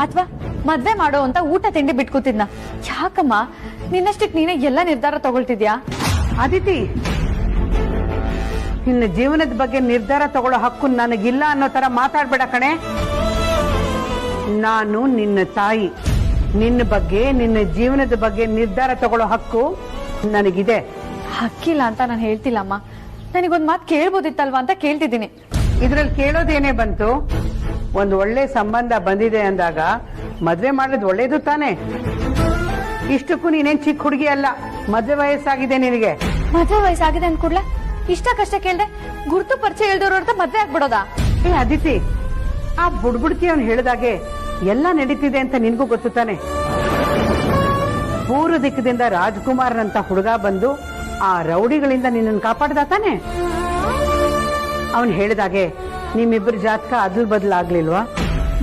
ಅಥವಾ ಮದ್ವೆ ಮಾಡೋ ಅಂತ ಊಟ ತಿಂಡಿ ಬಿಟ್ಕೂತಿದ್ನ? ಯಾಕಮ್ಮ ನಿನ್ನಷ್ಟಕ್ಕೆ ನೀನೇ ಎಲ್ಲ ನಿರ್ಧಾರ ತಗೊಳ್ತಿದ್ಯಾ? ಅದಿತಿ, ನಿನ್ನ ಜೀವನದ ಬಗ್ಗೆ ನಿರ್ಧಾರ ತಗೊಳ್ಳೋ ಹಕ್ಕು ನನಗಿಲ್ಲ ಅನ್ನೋ ತರ ಮಾತಾಡ್ಬೇಡ ಕಣೆ. ನಾನು ನಿನ್ನ ತಾಯಿ. ನಿನ್ನ ಬಗ್ಗೆ, ನಿನ್ನ ಜೀವನದ ಬಗ್ಗೆ ನಿರ್ಧಾರ ತಗೊಳ್ಳೋ ಹಕ್ಕು ನನಗಿದೆ. ಹಕ್ಕಿಲ್ಲ ಅಂತ ನಾನು ಹೇಳ್ತಿಲ್ಲಮ್ಮ. ನನಗೊಂದ್ ಮಾತು ಕೇಳ್ಬೋದಿತ್ತಲ್ವಾ ಅಂತ ಕೇಳ್ತಿದ್ದೀನಿ. ಇದ್ರಲ್ಲಿ ಕೇಳೋದೇನೇ ಬಂತು? ಒಂದು ಒಳ್ಳೆ ಸಂಬಂಧ ಬಂದಿದೆ ಅಂದಾಗ ಮದ್ವೆ ಮಾಡೋದು ಒಳ್ಳೇದು ತಾನೆ. ಇಷ್ಟಕ್ಕೂ ನೀನೇನ್ ಚಿಕ್ಕ ಹುಡುಗಿ ಅಲ್ಲ, ಮದ್ವೆ ವಯಸ್ಸಾಗಿದೆ ನಿನಗೆ. ಮದ್ವೆ ವಯಸ್ಸಾಗಿದೆ ಅಂದ್ಕೂಡ್ಲೆ ಇಷ್ಟ ಕಷ್ಟ ಕೇಳ್ದೆ ಗುರ್ತು ಪರಿಚಯ ಹೇಳ್ದವ್ರ ಅಂತ ಮದ್ವೆ ಆಗ್ಬಿಡೋದಾ? ಏ ಅದಿತಿ, ಆ ಬುಡ್ಬುಡ್ಕಿ ಅವ್ನು ಹೇಳಿದಾಗೆ ಎಲ್ಲ ನಡೀತಿದೆ ಅಂತ ನಿನ್ಗೂ ಗೊತ್ತು ತಾನೆ. ಪೂರ್ವ ದಿಕ್ಕದಿಂದ ರಾಜ್ಕುಮಾರ್ನಂತ ಹುಡುಗ ಬಂದು ಆ ರೌಡಿಗಳಿಂದ ನಿನ್ನನ್ನು ಕಾಪಾಡ್ದ ತಾನೆ. ಅವನ್ ಹೇಳಿದಾಗೆ ನಿಮ್ಮಿಬ್ರು ಜಾತಕ ಅದಲ್ ಬದಲಾಗ್ಲಿಲ್ವಾ?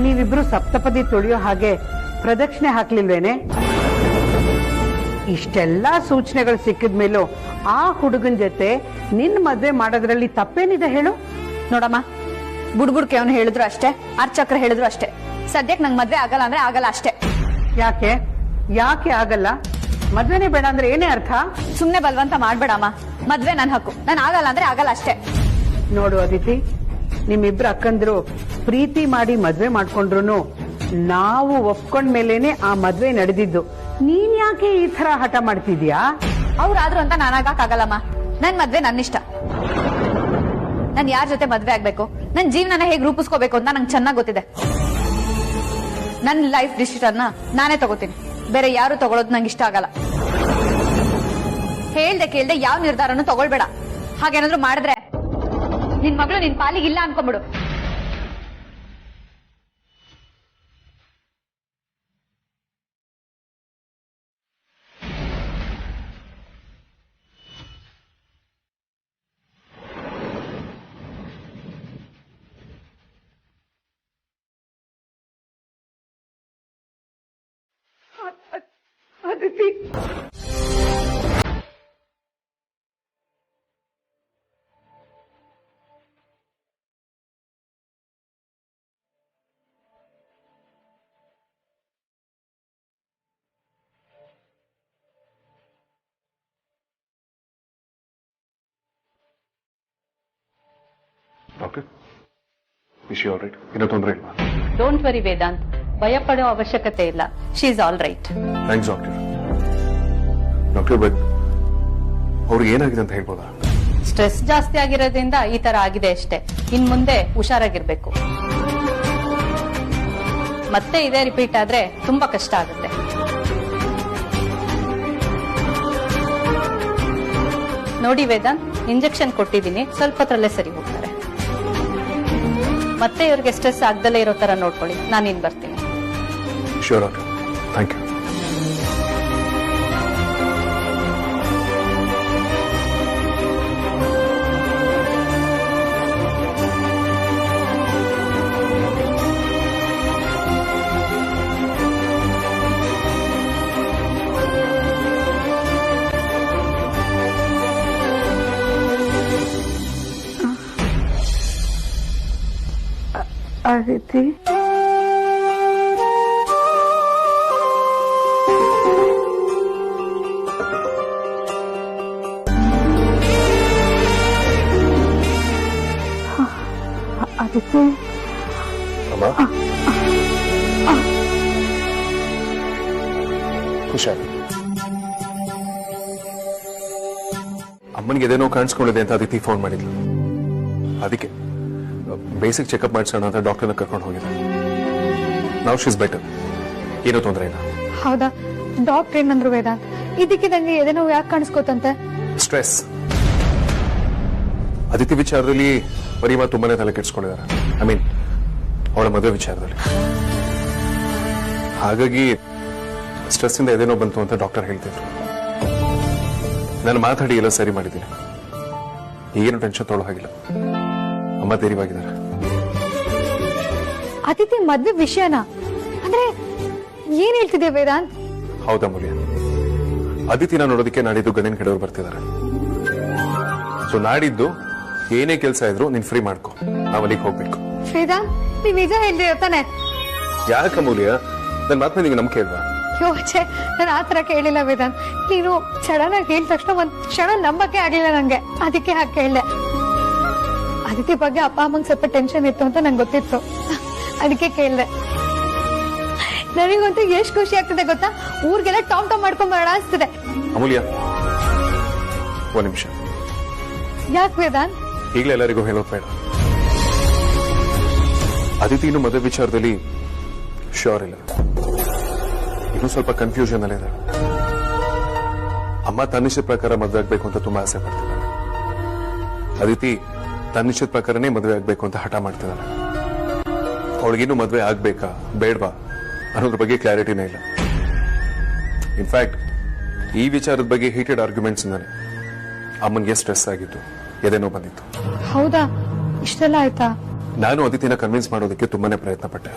ನೀವಿಬ್ರು ಸಪ್ತಪದಿ ತೊಳೆಯೋ ಹಾಗೆ ಪ್ರದಕ್ಷಿಣೆ ಹಾಕ್ಲಿಲ್ವೇನೆ? ಇಷ್ಟೆಲ್ಲಾ ಸೂಚನೆಗಳು ಸಿಕ್ಕಿದ ಮೇಲೂ ಆ ಹುಡುಗನ್ ಜೊತೆ ನಿನ್ ಮದ್ವೆ ಮಾಡೋದ್ರಲ್ಲಿ ತಪ್ಪೇನಿದೆ ಹೇಳು? ನೋಡಮ್ಮ, ಬುಡ್ಬುಡ್ಕೆ ಅವ್ನು ಹೇಳಿದ್ರು ಅಷ್ಟೇ, ಅರ್ಚಕ್ರ ಹೇಳಿದ್ರು ಅಷ್ಟೇ. ಸದ್ಯಕ್ಕೆ ನಂಗೆ ಮದ್ವೆ ಆಗಲ್ಲ ಅಂದ್ರೆ ಆಗಲ್ಲ ಅಷ್ಟೇ. ಯಾಕೆ ಯಾಕೆ ಆಗಲ್ಲ? ಮದ್ವೆನೇ ಬೇಡ ಅಂದ್ರೆ ಏನೇ ಅರ್ಥ? ಸುಮ್ನೆ ಬಲ್ವಂತ ಮಾಡ್ಬೇಡಮ್ಮ. ಮದ್ವೆ ನನ್ ಹಕ್ಕು, ನಾನು ಆಗಲ್ಲ ಅಂದ್ರೆ ಆಗಲ್ಲ ಅಷ್ಟೇ. ನೋಡು ಅದಿತಿ, ನಿಮ್ಮಿಬ್ರು ಅಕ್ಕಂದ್ರು ಪ್ರೀತಿ ಮಾಡಿ ಮದ್ವೆ ಮಾಡ್ಕೊಂಡ್ರು ನಾವು ಒಪ್ಕೊಂಡ್ ಮೇಲೇನೆ ಆ ಮದ್ವೆ ನಡೆದಿದ್ದು. ನೀನ್ ಯಾಕೆ ಈ ತರ ಹಠ ಮಾಡ್ತಿದ್ಯಾ? ಅವ್ರಾದ್ರು ಅಂತ ನಾನಾಗಕ್ಕಾಗಲ್ಲಮ್ಮ. ನನ್ ಮದ್ವೆ ನನ್ನಿಷ್ಟ. ನಾನ್ ಯಾರ ಜೊತೆ ಮದ್ವೆ ಆಗ್ಬೇಕು, ನನ್ ಜೀವನನ ಹೇಗ್ ರೂಪಿಸ್ಕೋಬೇಕು ಅಂತ ನಂಗೆ ಚೆನ್ನಾಗ್ ಗೊತ್ತಿದೆ. ನನ್ ಲೈಫ್ ಡಿಸಿಷನ್ ನಾನೇ ತಗೋತೀನಿ, ಬೇರೆ ಯಾರು ತಗೊಳೋದು ನಂಗೆ ಇಷ್ಟ ಆಗಲ್ಲ. ಹೇಳ್ದೆ ಕೇಳ್ದೆ ಯಾವ ನಿರ್ಧಾರನೂ ತಗೊಳ್ಬೇಡ. ಹಾಗೇನಾದ್ರು ಮಾಡಿದ್ರೆ ನಿನ್ ಮಗಳು ನಿನ್ ಪಾಲಿಗಿಲ್ಲ ಅನ್ಕೊಂಬಿಡು. Aditi, doctor, is she all right? ಏನೋ ತೊಂದರೆ ಇಲ್ವಾ? ಡೋಂಟ್ ವರಿ ವೇದಾಂತ್, ಭಯ ಪಡೋ ಅವಶ್ಯಕತೆ ಇಲ್ಲ. She is all right. Thanks doctor. Doctor, but ಅವ್ರಿಗೆ ಏನಾಗಿದೆ ಅಂತ ಹೇಳ್ಬೋದಾ? ಸ್ಟ್ರೆಸ್ ಜಾಸ್ತಿ ಆಗಿರೋದ್ರಿಂದ ಈ ತರ ಆಗಿದೆ ಅಷ್ಟೇ. ಇನ್ ಮುಂದೆ ಹುಷಾರಾಗಿರ್ಬೇಕು. ಮತ್ತೆ ಇದೇ ರಿಪೀಟ್ ಆದ್ರೆ ತುಂಬಾ ಕಷ್ಟ ಆಗುತ್ತೆ. ನೋಡಿ ವೇದಾಂತ್, ಇಂಜೆಕ್ಷನ್ ಕೊಟ್ಟಿದ್ದೀನಿ, ಸ್ವಲ್ಪ ಹೊತ್ತರಲ್ಲೇ ಸರಿ ಹೋಗ್ತಾರೆ. ಮತ್ತೆ ಇವ್ರಿಗೆ ಸ್ಟ್ರೆಸ್ ಆಗ್ದಲೇ ಇರೋ ತರ ನೋಡ್ಕೊಳ್ಳಿ. ನಾನಿನ್ ಬರ್ತೀನಿ. Sure doctor, thank you. Aditi, Aditi, ಅಮ್ಮ ಹುಷಾರು. ಅಮ್ಮನಿಗೆ ಏನೇನೋ ಕಾಣಿಸ್ಕೊಂಡಿದೆ ಅಂತ ಅದಿತಿ ಫೋನ್ ಮಾಡಿದ್ಲು. ಅದಕ್ಕೆ ಬೇಸಿಕ್ ಚೆಕಪ್ ಮಾಡಿಸೋಣ ಅಂತ ಡಾಕ್ಟರ್ನ ಕರ್ಕೊಂಡು ಹೋಗಿದ್ದೆ. ನೌ ಶಿ ಇಸ್ ಬೆಟರ್, ಏನೂ ತೊಂದರೆ ಇಲ್ಲ. ಹೌದಾ? ಡಾಕ್ಟರ್ ಏನಂದ್ರು ವೇದಾಂತ್? ಇದಕ್ಕಿದಂಗೆ ಎದೇನೋ ಯಾಕೆ ಕಾಣಿಸ್ಕೋತಂತೆ? ಸ್ಟ್ರೆಸ್. ಅದಿತಿ ವಿಚಾರದಲ್ಲಿ ಪರಿಮಾ ತುಂಬಾನೇ ತಲೆ ಕೆಡಿಸ್ಕೊಂಡಿದ್ದಾರೆ. ಐ ಮೀನ್ ಅವಳ ಮದುವೆ ವಿಚಾರದಲ್ಲಿ. ಹಾಗಾಗಿ ಸ್ಟ್ರೆಸ್ ಇಂದ ಎದೇನೋ ಬಂತು ಅಂತ ಡಾಕ್ಟರ್ ಹೇಳ್ತಿದ್ರು. ನಾನು ಮಾತಾಡಿ ಎಲ್ಲ ಸರಿ ಮಾಡಿದ್ದೀನಿ. ಈಗೇನು ಟೆನ್ಷನ್ ತೊಗೊಳ್ಳೋ ಹಾಗಿಲ್ಲ. ಅಮ್ಮ ಧೈರ್ಯವಾಗಿದ್ದಾರೆ. ಅತಿಥಿ ಮದ್ವೆ ವಿಷಯನ ಅಂದ್ರೆ ಏನ್ ಹೇಳ್ತಿದ್ಯಾ ವೇದಾಂತ್? ಹೌದಾ ಮೂಲ್ಯ, ಅದಿತಿನ ನೋಡೋದಕ್ಕೆ ನಾಡಿದ್ದು ಗಂಡಿನ ಕಡೆಯವರು ಬರ್ತಿದ್ದಾರೆ. ಸೊ ನಾಡಿದ್ದು ಏನೇ ಕೆಲಸ ಇದ್ರು ನೀನ್ ಫ್ರೀ ಮಾಡ್ಕೊ, ನಾವ್ ಅಲ್ಲಿಗೆ ಹೋಗ್ಬೇಕು. ವೇದಾಂತ್, ನೀವ್ ನಿಜ ಹೇಳ್ದಿರ ತಾನೆ? ಯಾಕೆ ಅಮೂಲ್ಯ? ನನ್ನ ಮಾತು ನಿಂಗೆ ನಂಬಿಕೆ ಇಲ್ವಾ? ಯೋಚೆ ನಾನು ಆತರ ಕೇಳಿಲ್ಲ ವೇದಾಂತ್. ನೀನು ಸಡನ್ ಆಗಿ ಹೇಳಿದ ತಕ್ಷಣ ಒಂದ್ ಕ್ಷಣ ನಂಬಕ್ಕೆ ಆಗ್ಲಿಲ್ಲ ನಂಗೆ, ಅದಕ್ಕೆ ಹಾಗೆ ಕೇಳಿದೆ. ಅದಿತಿ ಬಗ್ಗೆ ಅಪ್ಪ ಅಮ್ಮಂಗೆ ಸ್ವಲ್ಪ ಟೆನ್ಷನ್ ಇತ್ತು ಅಂತ ನಂಗೆ ಗೊತ್ತಿತ್ತು, ಅದಕ್ಕೆ ಕೇಳಿದೆ. ನನಗಂತೂ ಎಷ್ಟು ಖುಷಿ ಆಗ್ತದೆ ಗೊತ್ತಾ, ಊರಿಗೆಲ್ಲ ಟಾಮ್ ಟಾಮ್ ಮಾಡ್ಕೊಂಡ್ ಬರೋಣ ಅನ್ಸ್ತದೆ. ಅಮೂಲ್ಯ, ಒಂದ್ ನಿಮಿಷ. ಯಾಕೆ ವೇದಾಂತ್? ಈಗಲೇ ಎಲ್ಲರಿಗೂ ಹೇಳೋದು ಬೇಡ. ಅದಿತಿ ಇನ್ನು ಮದುವೆ ವಿಚಾರದಲ್ಲಿ ಶ್ಯೂರ್ ಇಲ್ಲ, ಇನ್ನೂ ಸ್ವಲ್ಪ ಕನ್ಫ್ಯೂಷನ್ ಅಲ್ಲಿದೆ. ಅಮ್ಮ ತನ್ನಿಶ್ಚಿತ ಪ್ರಕಾರ ಮದುವೆ ಆಗ್ಬೇಕು ಅಂತ ತುಂಬಾ ಆಸೆ ಪಡ್ತಿದ್ದಾಳೆ. ಅದಿತಿ ತನ್ನಿಶ್ಚಿತ ಪ್ರಕಾರನೇ ಮದುವೆ ಆಗ್ಬೇಕು ಅಂತ ಹಠ ಮಾಡ್ತಿದ್ದಾಳೆ. ಅವಳಿಗಿನ್ನೂ ಮದುವೆ ಆಗ್ಬೇಕಾ ಬೇಡವಾ ಅನ್ನೋದ್ರ ಬಗ್ಗೆ ಕ್ಲಾರಿಟಿನೇ ಇಲ್ಲ. ಇನ್ಫ್ಯಾಕ್ಟ್ ಈ ವಿಚಾರದ ಬಗ್ಗೆ ಹೀಟೆಡ್ ಆರ್ಗ್ಯುಮೆಂಟ್ಸ್ ಇಂದಾನೆ ಅಮ್ಮನ್ಗೆ ಸ್ಟ್ರೆಸ್ ಆಗಿತ್ತು, ಎದೆನೋ ಬಂದಿತ್ತು. ಹೌದಾ, ಇಷ್ಟೆಲ್ಲ ಆಯ್ತಾ? ನಾನು ಅದಿತಿನ ಕನ್ವಿನ್ಸ್ ಮಾಡೋದಕ್ಕೆ ತುಂಬಾನೇ ಪ್ರಯತ್ನ ಪಟ್ಟೆ.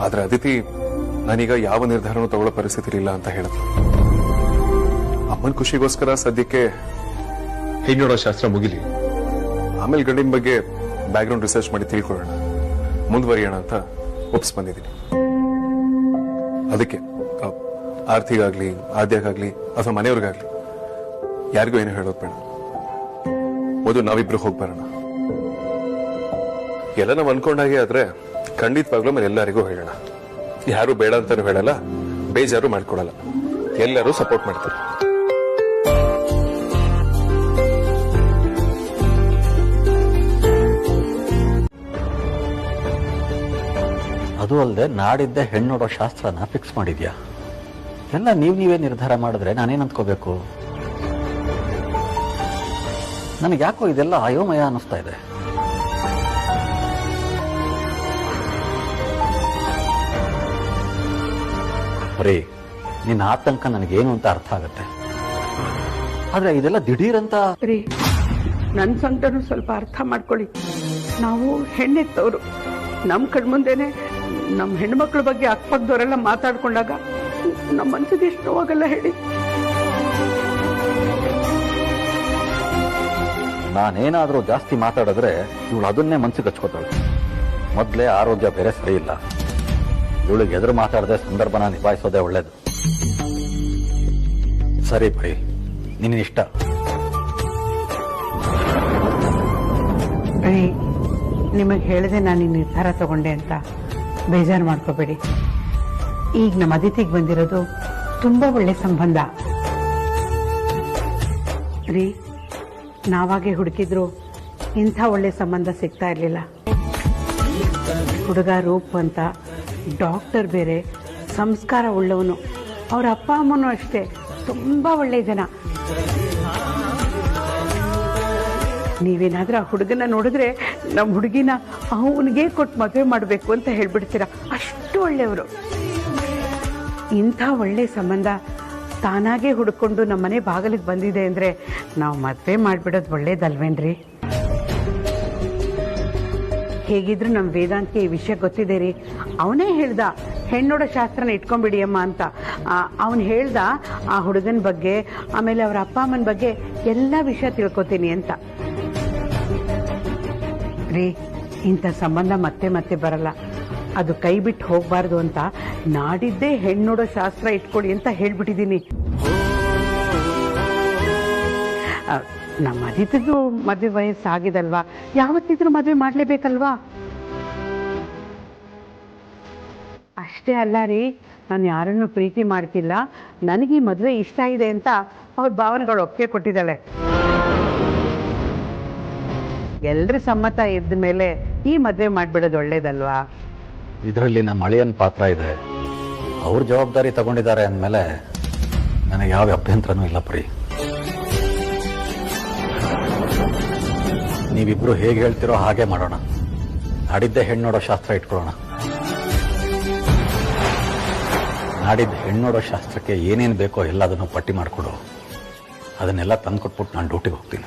ಆದ್ರೆ ಅದಿತಿ ನಾನೀಗ ಯಾವ ನಿರ್ಧಾರನೂ ತಗೊಳ್ಳೋ ಪರಿಸ್ಥಿತಿ ಇಲ್ಲ ಅಂತ ಹೇಳಿದ್ರು. ಅಮ್ಮನ ಖುಷಿಗೋಸ್ಕರ ಸದ್ಯಕ್ಕೆ ಹೆಣ್ಣೋಡೋ ಶಾಸ್ತ್ರ ಮುಗಿಲಿ, ಆಮೇಲೆ ಗಂಡಿನ ಬಗ್ಗೆ ಬ್ಯಾಕ್ಗ್ರೌಂಡ್ ರಿಸರ್ಚ್ ಮಾಡಿ ತಿಳ್ಕೊಳ್ಳೋಣ, ಮುಂದುವರಿಯೋಣ ಅಂತ ಒಪ್ಸ್ ಬಂದಿದ್ದೀನಿ. ಅದಕ್ಕೆ ಆರ್ತಿಗಾಗ್ಲಿ ಆದ್ಯಾಗಾಗ್ಲಿ ಅಥವಾ ಮನೆಯವ್ರಿಗಾಗ್ಲಿ ಯಾರಿಗೂ ಏನು ಹೇಳೋದು ಬೇಡ. ಮೊದಲು ನಾವಿಬ್ರು ಹೋಗಿ ಬರೋಣ. ಎಲ್ಲ ನಾವು ಅನ್ಕೊಂಡಾಗೆ ಆದ್ರೆ ಖಂಡಿತವಾಗ್ಲೂ ಮೇಲೆ ಎಲ್ಲರಿಗೂ ಹೇಳೋಣ. ಯಾರು ಬೇಡ ಅಂತಾನು ಹೇಳಲ್ಲ, ಬೇಜಾರು ಮಾಡ್ಕೊಡಲ್ಲ, ಎಲ್ಲರೂ ಸಪೋರ್ಟ್ ಮಾಡ್ತಾರೆ. ಅದು ಅಲ್ಲದೆ ನಾಡಿದ್ದೆ ಹೆಣ್ಣು ನೋಡೋ ಶಾಸ್ತ್ರನ ಫಿಕ್ಸ್ ಮಾಡಿದ್ಯಾ? ಎಲ್ಲ ನೀವೇ ನಿರ್ಧಾರ ಮಾಡಿದ್ರೆ ನಾನೇನ್ ಅಂದ್ಕೋಬೇಕು? ನನಗೆ ಯಾಕೋ ಇದೆಲ್ಲ ಅಯೋಮಯ ಅನ್ನಿಸ್ತಾ ಇದೆ. ಬರೀ ನಿನ್ನ ಆತಂಕ ನನಗೇನು ಅಂತ ಅರ್ಥ ಆಗತ್ತೆ, ಆದ್ರೆ ಇದೆಲ್ಲ ದಿಢೀರಂತ. ರೀ, ನನ್ ಸಂಕಟನು ಸ್ವಲ್ಪ ಅರ್ಥ ಮಾಡ್ಕೊಳ್ಳಿ. ನಾವು ಹೆಣ್ಣೆತ್ತವ್ರು, ನಮ್ ಕಣ್ಮುಂದೆನೆ ನಮ್ ಹೆಣ್ಮಕ್ಳ ಬಗ್ಗೆ ಅಕ್ಕಪಕ್ಕದವರೆಲ್ಲ ಮಾತಾಡ್ಕೊಂಡಾಗ ನಮ್ಮ ಮನ್ಸಿಗೆ ಎಷ್ಟು ನೋವಾಗಲ್ಲ ಹೇಳಿ. ನಾನೇನಾದ್ರೂ ಜಾಸ್ತಿ ಮಾತಾಡಿದ್ರೆ ಇವಳು ಅದನ್ನೇ ಮನ್ಸಿಗೆ ಹಚ್ಕೋತಾಳೆ. ಮೊದ್ಲೇ ಆರೋಗ್ಯ ಬೇರೆ ಸರಿ ಇಲ್ಲ, ಇವಳಿಗೆ ಎದುರು ಮಾತಾಡದೆ ಸಂದರ್ಭನ ನಿಭಾಯಿಸೋದೇ ಒಳ್ಳೇದು. ಸರಿ ಬೈ, ನಿನ್ನ ಇಷ್ಟ. ನಿಮಗೆ ಹೇಳಿದೆ ನಾನು ಈ ನಿರ್ಧಾರ ತಗೊಂಡೆ ಅಂತ ಬೇಜಾರು ಮಾಡ್ಕೋಬೇಡಿ. ಈಗ ನಮ್ಮ ಅತಿಥಿಗೆ ಬಂದಿರೋದು ತುಂಬಾ ಒಳ್ಳೆ ಸಂಬಂಧ ರೀ. ನಾವಾಗೆ ಹುಡುಕಿದ್ರು ಇಂಥ ಒಳ್ಳೆ ಸಂಬಂಧ ಸಿಗ್ತಾ ಇರ್ಲಿಲ್ಲ. ಹುಡುಗ ರೂಪ್ ಅಂತ ಡಾಕ್ಟರ್ ಬೇರೆ, ಸಂಸ್ಕಾರ ಉಳ್ಳವನು. ಅವ್ರ ಅಪ್ಪ ಅಮ್ಮನೂ ಅಷ್ಟೇ ತುಂಬಾ ಒಳ್ಳೆ ಜನ. ನೀವೇನಾದ್ರೂ ಆ ಹುಡುಗನ ನೋಡಿದ್ರೆ ನಮ್ಮ ಹುಡುಗಿನ ಅವನಿಗೆ ಕೊಟ್ಟು ಮದುವೆ ಮಾಡಬೇಕು ಅಂತ ಹೇಳ್ಬಿಡ್ತೀರಾ, ಅಷ್ಟು ಒಳ್ಳೆಯವರು. ಇಂಥ ಒಳ್ಳೆ ಸಂಬಂಧ ತಾನಾಗೆ ಹುಡ್ಕೊಂಡು ನಮ್ಮನೆ ಬಾಗಿಲಿಗೆ ಬಂದಿದೆ ಅಂದ್ರೆ ನಾವು ಮದುವೆ ಮಾಡ್ಬಿಡೋದು ಒಳ್ಳೇದಲ್ವೇನ್ರಿ? ಹೇಗಿದ್ರು ನಮ್ಮ ವೇದಾಂತ್ಗೆ ಈ ವಿಷಯ ಗೊತ್ತಿದೆ ರೀ. ಅವನೇ ಹೇಳ್ದ ಹೆಣ್ಣೋಡ ಶಾಸ್ತ್ರನ ಇಟ್ಕೊಂಡ್ಬಿಡಿ ಅಮ್ಮ ಅಂತ. ಅವನು ಹೇಳ್ದ ಆ ಹುಡುಗನ ಬಗ್ಗೆ, ಆಮೇಲೆ ಅವ್ರ ಅಪ್ಪ ಅಮ್ಮನ ಬಗ್ಗೆ ಎಲ್ಲ ವಿಷಯ ತಿಳ್ಕೊತೀನಿ ಅಂತ. ರೀ, ಇಂಥ ಸಂಬಂಧ ಮತ್ತೆ ಮತ್ತೆ ಬರಲ್ಲ, ಅದು ಕೈ ಬಿಟ್ಟು ಹೋಗ್ಬಾರ್ದು ಅಂತ ನಾಡಿದ್ದೇ ಹೆಣ್ಣೋಡೋ ಶಾಸ್ತ್ರ ಇಟ್ಕೊಡಿ ಅಂತ ಹೇಳ್ಬಿಟ್ಟಿದ್ದೀನಿ. ನಮ್ಮ ಅದಿತಿಗೂ ಮದುವೆ ವಯಸ್ಸಾಗಿದಲ್ವಾ, ಯಾವತ್ತಿದ್ರೂ ಮದುವೆ ಮಾಡ್ಲೇಬೇಕಲ್ವಾ? ಅಷ್ಟೇ ಅಲ್ಲ ರೀ, ನಾನು ಯಾರನ್ನು ಪ್ರೀತಿ ಮಾಡ್ತಿಲ್ಲ, ನನಗೆ ಈ ಮದುವೆ ಇಷ್ಟ ಇದೆ ಅಂತ ಅವ್ರ ಭಾವನೆಗಳು ಒಪ್ಪಿಗೆ ಕೊಟ್ಟಿದ್ದಾಳೆ. ಎಲ್ರ ಸಮ್ಮತ ಇದ್ದ ಮೇಲೆ ಈ ಮದುವೆ ಮಾಡ್ಬಿಡೋದು ಒಳ್ಳೇದಲ್ವಾ? ಇದರಲ್ಲಿ ನಮ್ಮ ಅಳಿಯನ್ ಪಾತ್ರ ಇದೆ, ಅವ್ರ ಜವಾಬ್ದಾರಿ ತಗೊಂಡಿದ್ದಾರೆ ಅಂದಮೇಲೆ ನನಗೆ ಯಾವ ಅಭ್ಯಂತರನೂ ಇಲ್ಲ ಪ್ರೀ. ನೀವಿಬ್ರು ಹೇಗೆ ಹೇಳ್ತಿರೋ ಹಾಗೆ ಮಾಡೋಣ. ನಾಡಿದ್ದೆ ಹೆಣ್ಣೋಡೋ ಶಾಸ್ತ್ರ ಇಟ್ಕೊಳ್ಳೋಣ. ನಾಡಿದ್ದ ಹೆಣ್ಣೋಡೋ ಶಾಸ್ತ್ರಕ್ಕೆ ಏನೇನು ಬೇಕೋ ಎಲ್ಲದನ್ನು ಪಟ್ಟಿ ಮಾಡಿಕೊಡು. ಅದನ್ನೆಲ್ಲ ತಂದ್ಕೊಟ್ಬಿಟ್ಟು ನಾನು ಡ್ಯೂಟಿಗೆ ಹೋಗ್ತೀನಿ.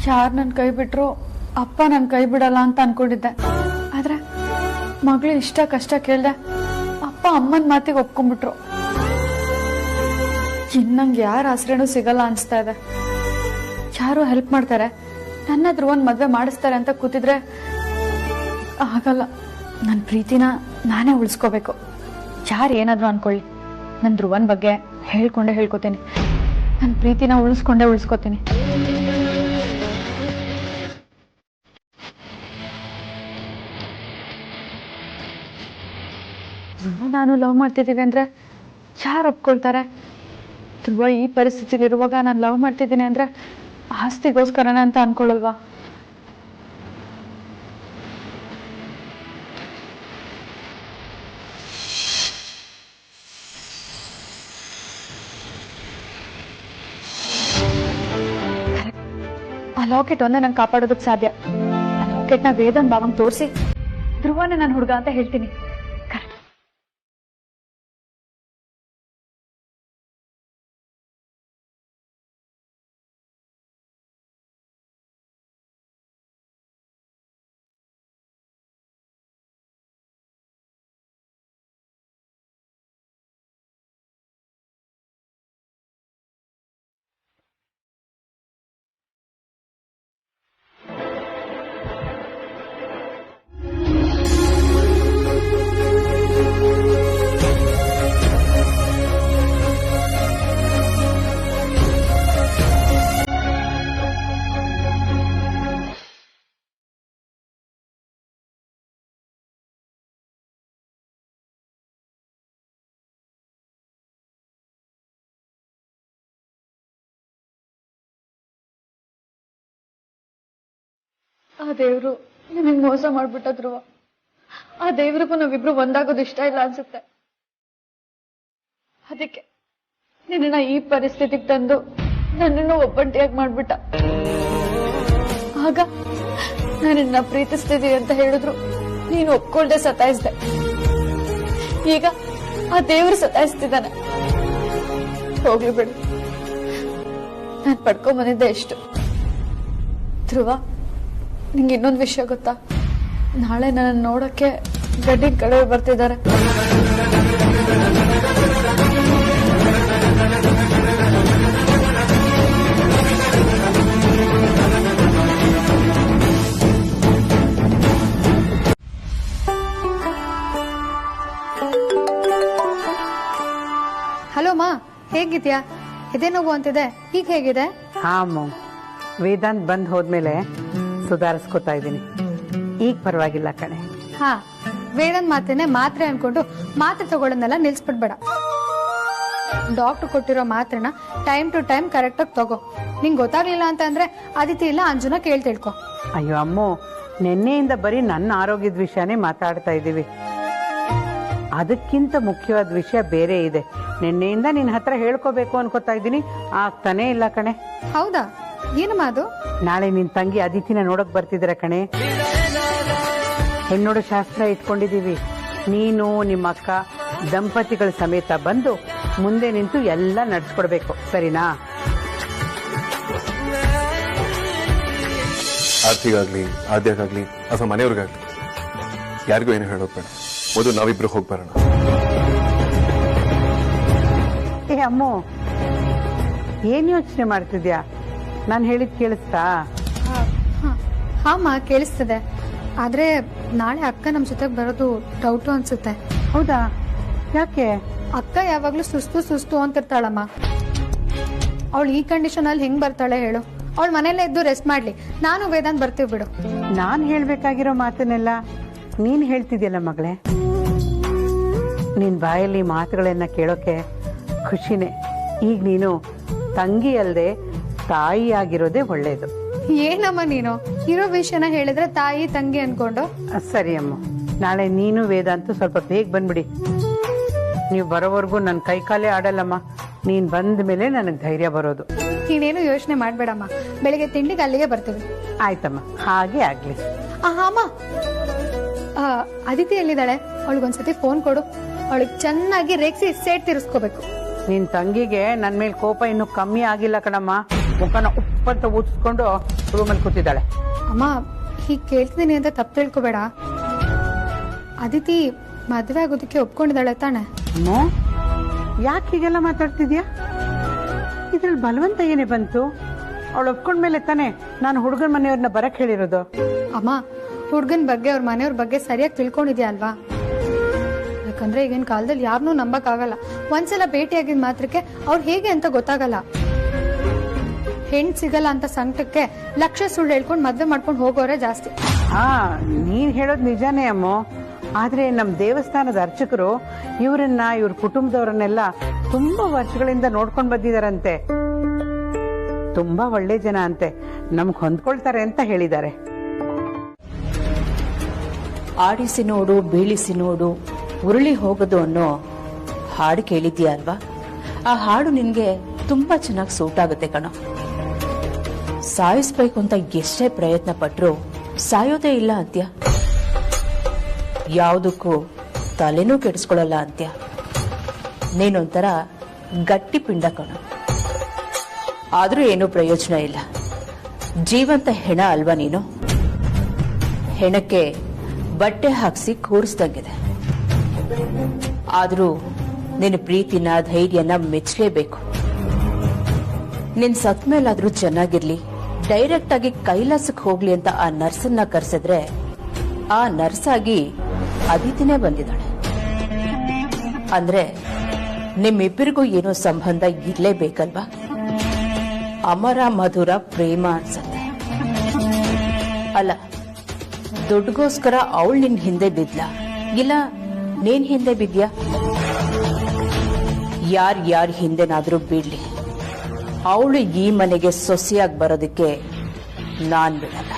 ಯಾರು ನನ್ನ ಕೈ ಬಿಟ್ರು ಅಪ್ಪ ನನ್ನ ಕೈ ಬಿಡಲ್ಲ ಅಂತ ಅನ್ಕೊಂಡಿದ್ದೆ. ಆದ್ರೆ ಮಗಳು ಇಷ್ಟ ಕಷ್ಟ ಕೇಳ್ದೆ, ಅಪ್ಪ ಅಮ್ಮನ ಮಾತಿಗೆ ಒಪ್ಕೊಂಡ್ಬಿಟ್ರು. ಇನ್ನಂಗೆ ಯಾರ ಆಶ್ರಯನೂ ಸಿಗಲ್ಲ ಅನ್ಸ್ತಾ ಇದೆ. ಯಾರು ಹೆಲ್ಪ್ ಮಾಡ್ತಾರೆ, ನನ್ನ ಧ್ರುವನ್ ಮದ್ವೆ ಮಾಡಿಸ್ತಾರೆ ಅಂತ ಕೂತಿದ್ರೆ ಆಗಲ್ಲ. ನನ್ನ ಪ್ರೀತಿನ ನಾನೇ ಉಳಿಸ್ಕೋಬೇಕು. ಯಾರು ಏನಾದ್ರು ಅನ್ಕೊಳ್ಳಿ, ನನ್ನ ಧ್ರುವನ್ ಬಗ್ಗೆ ಹೇಳ್ಕೊತೀನಿ. ನನ್ನ ಪ್ರೀತಿನ ಉಳಿಸ್ಕೋತೀನಿ. ಧ್ರುವ ನಾನು ಲವ್ ಮಾಡ್ತಿದ್ದೀವಿ ಅಂದ್ರೆ ಯಾರು ಒಪ್ಕೊಳ್ತಾರೆ? ಧ್ರುವ ಈ ಪರಿಸ್ಥಿತಿಲಿರುವಾಗ ನಾನು ಲವ್ ಮಾಡ್ತಿದ್ದೀನಿ ಅಂದ್ರೆ ಆಸ್ತಿಗೋಸ್ಕರನ ಅಂತ ಅನ್ಕೊಳ್ಳಲ್ವಾ? ಆ ಲಾಕೆಟ್ ಒಂದೇ ನಂಗೆ ಕಾಪಾಡೋದಕ್ಕೆ ಸಾಧ್ಯ. ಆ ಲಾಕೆಟ್ನ ವೇದನ್ ಭಾವಂಗ್ ತೋರಿಸಿ ಧ್ರುವನೇ ನನ್ನ ಹುಡುಗ ಅಂತ ಹೇಳ್ತೀನಿ. ಆ ದೇವ್ರು ನಿಮಗ್ ಮೋಸ ಮಾಡ್ಬಿಟ್ಟ ಧ್ರುವ. ಆ ದೇವ್ರಿಗೂ ನಾವಿಬ್ರು ಒಂದಾಗೋದು ಇಷ್ಟ ಇಲ್ಲ ಅನ್ಸುತ್ತೆ. ಅದಕ್ಕೆ ನಿನ್ನ ಈ ಪರಿಸ್ಥಿತಿಗೆ ತಂದು ನನ್ನನ್ನು ಒಬ್ಬಂಟಿಯಾಗಿ ಮಾಡ್ಬಿಟ್ಟ. ಆಗ ನಾನಿನ್ನ ಪ್ರೀತಿಸ್ತಿದ್ದೀನಿ ಅಂತ ಹೇಳಿದ್ರು ನೀನು ಒಪ್ಕೊಳ್ದೆ ಸತಾಯಿಸ್ದೆ. ಈಗ ಆ ದೇವ್ರು ಸತಾಯಿಸ್ತಿದ್ದಾನೆ. ಹೋಗ್ಲಿ ಬಿಡು, ನಾನ್ ಪಡ್ಕೊಂಡ್ ಬಂದಿದ್ದೆ ಎಷ್ಟು. ಧ್ರುವ, ನಿಂಗೆ ಇನ್ನೊಂದು ವಿಷಯ ಗೊತ್ತಾ? ನಾಳೆ ನನ್ನ ನೋಡಕ್ಕೆ ಗಡ್ಡಿ ಕಡೆ ಬರ್ತಿದ್ದಾರೆ. ಹಲೋ ಮಾ, ಹೇಗಿದ್ಯಾ? ಎದೆ ನೋವು ಅಂತಿದೆ, ಈಗ ಹೇಗಿದೆ? ಹಾ ಅಮ್ಮ, ವೇದಾಂತ್ ಬಂದ್ ಹೋದ್ಮೇಲೆ ಸುಧಾರಿಸ್ಕೊತಾ ಇದ್ದೀನಿ. ಈಗ ಪರವಾಗಿಲ್ಲ ಕಣೆ. ಹಾ, ವೇದನ್ ಮಾತೇನೆ ಮಾತ್ರೆ ಅನ್ಕೊಂಡು ಮಾತ್ರೆ ತಗೊಳ್ಳೋದನ್ನೆಲ್ಲ ನಿಲ್ಸ್ಬಿಡ್ಬೇಡ. ಡಾಕ್ಟರ್ ಕೊಟ್ಟಿರೋ ಮಾತ್ರೆನ ಟೈಮ್ ಟು ಟೈಮ್ ಕರೆಕ್ಟ್ ಆಗಿ ತಗೋ. ನಿಂಗೆ ಗೊತ್ತಾಗ್ಲಿಲ್ಲ ಅಂತ ಅಂದ್ರೆ ಅದಿತಿ ಇಲ್ಲ ಅಂಜುನ ಕೇಳಿ ತಿಳ್ಕೊ. ಅಯ್ಯೋ ಅಮ್ಮು, ನಿನ್ನೆಯಿಂದ ಬರೀ ನನ್ನ ಆರೋಗ್ಯದ ವಿಷಯನೇ ಮಾತಾಡ್ತಾ ಇದ್ದೀವಿ. ಅದಕ್ಕಿಂತ ಮುಖ್ಯವಾದ ವಿಷಯ ಬೇರೆ ಇದೆ. ನಿನ್ನೆಯಿಂದ ನಿನ್ನ ಹತ್ರ ಹೇಳ್ಕೋಬೇಕು ಅನ್ಕೋತಾ ಇದ್ದೀನಿ, ಆಗ್ತಾನೆ ಇಲ್ಲ ಕಣೆ. ಹೌದಾ? ಏನಮ್ಮ ಅದು? ನಾಳೆ ನಿನ್ ತಂಗಿ ಅದಿತಿನ ನೋಡಕ್ ಬರ್ತಿದ್ದೀರ ಕಣೆ. ಹೆಣ್ಣೋಡು ಶಾಸ್ತ್ರ ಇಟ್ಕೊಂಡಿದೀವಿ. ನೀನು ನಿಮ್ಮ ಅಕ್ಕ ದಂಪತಿಗಳ ಸಮೇತ ಬಂದು ಮುಂದೆ ನಿಂತು ಎಲ್ಲ ನಡ್ಸ್ಕೊಡ್ಬೇಕು, ಸರಿನಾ? ಆರ್ತಿಗಾಗ್ಲಿ, ಆದ್ಯಾಗಾಗ್ಲಿ ಅಥವಾ ಮನೆಯವ್ರಿಗಾಗ್ಲಿ ಯಾರಿಗೂ ಏನು ಹೇಳೋದು ಬೇಡ. ಮೊದಲು ನಾವಿಬ್ರು ಹೋಗಿ ಬರೋಣ. ಏ ಅಮ್ಮು, ಏನ್ ಯೋಚನೆ ಮಾಡ್ತಿದ್ಯಾ? ನಾನು ಹೇಳಿದ್ ಕೇಳಿಸ್ತಾ? ಹಾಮ್ಮ, ಕೇಳಿಸ್ತದೆ. ಆದ್ರೆ ನಾಳೆ ಅಕ್ಕ ನಮ್ ಜೊತೆಗೆ ಬರೋದು ಡೌಟು ಅನ್ಸುತ್ತೆ. ಹೌದಾ? ಯಾಕೆ? ಅಕ್ಕ ಯಾವಾಗ್ಲೂ ಸುಸ್ತು ಅಂತಿರ್ತಾಳಮ್ಮ. ಅವಳು ಈ ಕಂಡೀಷನ್ ಅಲ್ಲಿ ಹೆಂಗ್ ಬರ್ತಾಳೆ ಹೇಳು? ಅವಳು ಮನೇಲೆ ಇದ್ದು ರೆಸ್ಟ್ ಮಾಡ್ಲಿ, ನಾನು ವೇದಾಂತ್ ಬರ್ತೀವಿ ಬಿಡು. ನಾನ್ ಹೇಳ್ಬೇಕಾಗಿರೋ ಮಾತನ್ನೆಲ್ಲ ನೀನ್ ಹೇಳ್ತಿದ್ಯಲ್ಲ ಮಗಳೇ. ನಿನ್ ಬಾಯಲ್ಲಿ ಮಾತುಗಳನ್ನ ಕೇಳೋಕೆ ಖುಷಿನೇ. ಈಗ ನೀನು ತಂಗಿ ಅಲ್ದೆ ತಾಯಿ ಆಗಿರೋದೇ ಒಳ್ಳೇದು. ಏನಮ್ಮ ನೀನು ಇರೋ ವಿಷಯನ ಹೇಳಿದ್ರೆ ತಾಯಿ ತಂಗಿ ಅನ್ಕೊಂಡು? ಸರಿ ಅಮ್ಮ, ನಾಳೆ ನೀನು ವೇದಾಂತ ಸ್ವಲ್ಪ ಬೇಗ ಬಂದ್ಬಿಡಿ. ನೀವು ಬರೋವರೆಗೂ ನನ್ನ ಕೈಕಾಲೇ ಆಡಲ್ಲಮ್ಮ. ನೀನ್ ಬಂದ ಮೇಲೆ ನನಗೆ ಧೈರ್ಯ ಬರೋದು. ನೀನೇನು ಯೋಚನೆ ಮಾಡ್ಬೇಡಮ್ಮ, ಬೆಳಿಗ್ಗೆ ತಿಂಡಿಗೆ ಅಲ್ಲಿಗೆ ಬರ್ತೀವಿ. ಆಯ್ತಮ್ಮ, ಹಾಗೆ ಆಗ್ಲಿ. ಅಮ್ಮ, ಅದಿತಿ ಎಲ್ಲಿದ್ದಾಳೆ? ಅವಳಿಗೊಂದ್ಸತಿ ಫೋನ್ ಕೊಡು. ಅವಳಿಗೆ ಚೆನ್ನಾಗಿ ರೇಗ್ಸಿ ಸೇಟ್ ತಿರ್ಸ್ಕೋಬೇಕು. ನಿನ್ ತಂಗಿಗೆ ನನ್ ಮೇಲೆ ಕೋಪ ಇನ್ನು ಕಮ್ಮಿ ಆಗಿಲ್ಲ ಕಣಮ್ಮ. ಮುಖನ ಉಪ್ಪಂತ ಊದಿಸ್ಕೊಂಡು ರೂಮಲ್ಲಿ ಕೂತಿದ್ದಾಳೆ. ಅಮ್ಮ, ಹೀಗ್ ಕೇಳ್ತಿದ್ದೀನಿ ಅಂತ ತಪ್ಪು ತಿಳ್ಕೊಬೇಡ. ಅದಿತಿ ಮದ್ವೆ ಆಗೋದಕ್ಕೆ ಒಪ್ಕೊಂಡಿದ್ದಾಳೆ ತಾನೆ? ಯಾಕೆ ಹೀಗೆಲ್ಲ ಮಾತಾಡ್ತಿದ್ಯಾ? ಇದ್ರಲ್ಲಿ ಬಲವಂತ ಏನೇ ಬಂತು? ಅವಳು ಒಪ್ಕೊಂಡ್ಮೇಲೆ ತಾನೆ ನಾನು ಹುಡುಗನ ಮನೆಯವ್ರನ್ನ ಬರಕ್ ಹೇಳಿರೋದು. ಅಮ್ಮ, ಹುಡ್ಗನ್ ಬಗ್ಗೆ ಅವ್ರ ಮನೆಯವ್ರ ಬಗ್ಗೆ ಸರಿಯಾಗಿ ತಿಳ್ಕೊಂಡಿದ್ಯಾ ಅಲ್ವಾ? ಯಾಕಂದ್ರೆ ಈಗಿನ ಕಾಲದಲ್ಲಿ ಯಾರನ್ನೂ ನಂಬಕ್ ಆಗಲ್ಲ. ಒಂದ್ಸಲ ಭೇಟಿಯಾಗಿದ್ ಮಾತ್ರಕ್ಕೆ ಅವ್ರು ಹೇಗೆ ಅಂತ ಗೊತ್ತಾಗಲ್ಲ. ಹೆಣ್ ಸಿಗಲ್ಲ ಅಂತ ಸಂಕಟಕ್ಕೆ ಲಕ್ಷ ಸುಳ್ಳು ಹೇಳ್ಕೊಂಡು ಮದ್ವೆ ಮಾಡ್ಕೊಂಡು ಹೋಗೋರೆ ಜಾಸ್ತಿ. ನೀನ್ ಹೇಳೋದ್ ನಿಜಾನೇ ಅಮ್ಮ. ಆದ್ರೆ ನಮ್ ದೇವಸ್ಥಾನದ ಅರ್ಚಕರು ಇವ್ರನ್ನ ಇವ್ರ ಕುಟುಂಬದವ್ರನ್ನೆಲ್ಲ ತುಂಬಾ ವರ್ಷಗಳಿಂದ ನೋಡ್ಕೊಂಡ್ ಬಂದಿದಾರಂತೆ. ತುಂಬಾ ಒಳ್ಳೆ ಜನ ಅಂತೆ, ನಮ್ಗ್ ಹೊಂದ್ಕೊಳ್ತಾರೆ ಅಂತ ಹೇಳಿದ್ದಾರೆ. ಆಡಿಸಿ ನೋಡು ಬೀಳಿಸಿ ನೋಡು ಉರುಳಿ ಹೋಗೋದು ಅನ್ನೋ ಹಾಡು ಕೇಳಿದ್ಯಾ ಅಲ್ವಾ? ಆ ಹಾಡು ನಿನ್ಗೆ ತುಂಬಾ ಚೆನ್ನಾಗಿ ಸೂಟ್ ಆಗುತ್ತೆ ಕಣೋ. ಸಾಯಿಸ್ಬೇಕು ಅಂತ ಎಷ್ಟೇ ಪ್ರಯತ್ನ ಪಟ್ರು ಸಾಯೋದೇ ಇಲ್ಲ ಅಂತ್ಯ. ಯಾವುದಕ್ಕೂ ತಲೆನೂ ಕೆಡಿಸ್ಕೊಳ್ಳಲ್ಲ ಅಂತ್ಯ. ನೀನೊಂಥರ ಗಟ್ಟಿ ಪಿಂಡ ಕಣೋ. ಆದ್ರೂ ಏನೂ ಪ್ರಯೋಜನ ಇಲ್ಲ. ಜೀವಂತ ಹೆಣ ಅಲ್ವಾ ನೀನು? ಹೆಣಕ್ಕೆ ಬಟ್ಟೆ ಹಾಕ್ಸಿ ಕೂರಿಸ್ದಂಗಿದೆ. ಆದ್ರೂ ನಿನ್ನ ಪ್ರೀತಿನ ಧೈರ್ಯನ ಮೆಚ್ಚಲೇಬೇಕು. ನಿನ್ ಸತ್ ಮೇಲಾದ್ರೂ ಚೆನ್ನಾಗಿರ್ಲಿ, ಡೈರೆಕ್ಟ್ ಆಗಿ ಕೈಲಾಸಕ್ಕೆ ಹೋಗ್ಲಿ ಅಂತ ಆ ನರ್ಸನ್ನ ಕರೆಸಿದ್ರೆ ಆ ನರ್ಸ್ ಆಗಿ ಅದಿತಿನೇ ಬಂದಿದ್ದಾಳೆ. ಅಂದ್ರೆ ನಿಮ್ಮಿಬ್ಬರಿಗೂ ಏನೋ ಸಂಬಂಧ ಇರ್ಲೇಬೇಕಲ್ವಾ? ಅಮರ ಮಧುರ ಪ್ರೇಮ ಅನ್ಸತ್ತೆ. ಅಲ್ಲ, ದುಡ್ಗೋಸ್ಕರ ಅವಳು ನಿನ್ ಹಿಂದೆ ಬಿದ್ಲ, ಇಲ್ಲ ನೀನ್ ಹಿಂದೆ ಬಿದ್ಯಾ? ಯಾರ್ ಹಿಂದೆನಾದ್ರೂ ಬೀಳ್ಲಿ, ಅವಳು ಈ ಮನೆಗೆ ಸೊಸೆಯಾಗಿ ಬರೋದಕ್ಕೆ ನಾನ್ ಬಿಡಲ್ಲ.